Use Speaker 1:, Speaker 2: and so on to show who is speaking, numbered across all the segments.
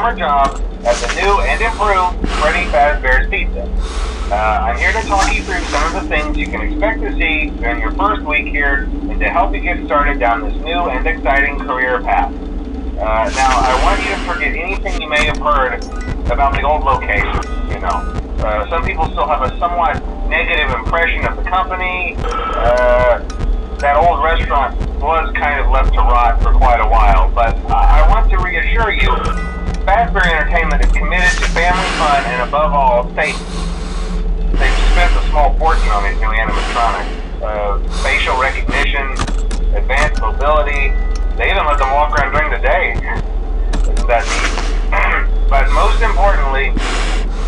Speaker 1: summer job at the new and improved Freddy Fazbear's Pizza. I'm here to talk you through some of the things you can expect to see during your first week here and to help you get started down this new and exciting career path. Now, I want you to forget anything you may have heard about the old location. Some people still have a somewhat negative impression of the company. That old restaurant was kind of left to rot for quite a while, but I want to reassure you, Fazbear Entertainment is committed to family fun and above all, safety. They've spent a small fortune on these new animatronics. Facial recognition, advanced mobility, they even let them walk around during the day. Isn't that neat? But most importantly,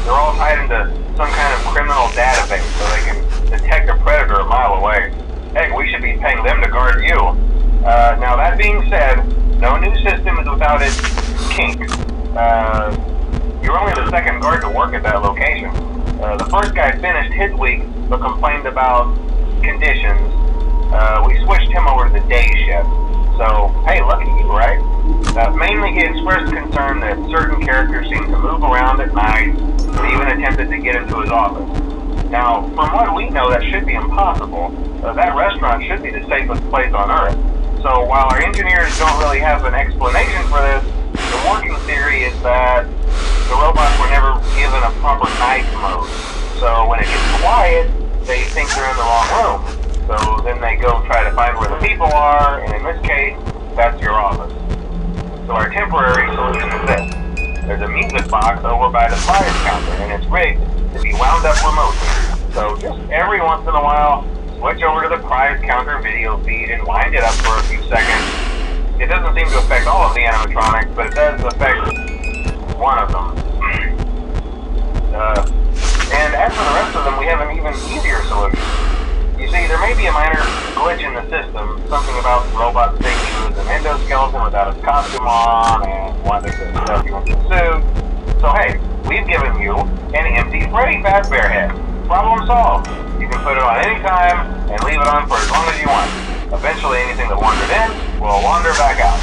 Speaker 1: they're all tied into some kind of criminal database so they can detect a predator a mile away. Heck, we should be paying them to guard you. Now that being said, no new system is without its kinks. You're only the second guard to work at that location. The first guy finished his week but complained about conditions. We switched him over to the day shift. So, hey, lucky you, right? Mainly he expressed concern that certain characters seem to move around at night and even attempted to get into his office. Now, from what we know, that should be impossible. That restaurant should be the safest place on Earth. So while our engineers don't really have an explanation for this, the working theory is that the robots were never given a proper night mode. So when it gets quiet, they think they're in the wrong room. So then they go try to find where the people are, and in this case, that's your office. So our temporary solution is this. There's a music box over by the prize counter, and it's rigged to be wound up remotely. So just every once in a while, switch over to the prize counter video feed and wind it up for a few seconds. It doesn't seem to affect all of the animatronics, but it does affect one of them. And as for the rest of them, we have an even easier solution. You see, there may be a minor glitch in the system, something about robots thinking he was an endoskeleton without his costume on, and wanting to stuff you into a suit. So hey, we've given you an empty Freddy Fazbear head. Problem solved. You can put it on any time and leave it on for as long as you want. Eventually anything that wandered in will wander back out.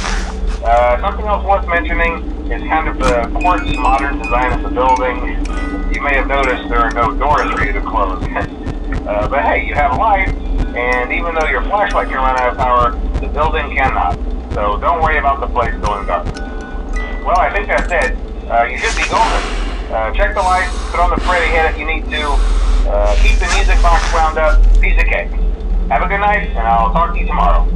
Speaker 1: Something else worth mentioning is kind of the quartz modern design of the building. You may have noticed there are no doors for you to close. But hey, you have light, and even though your flashlight can run out of power, the building cannot. So don't worry about the place going dark. Well, I think that's it. You should be golden. Check the lights, put on the Freddy head if you need to. Keep the music box wound up. Piece of cake. Have a good night, and I'll talk to you tomorrow.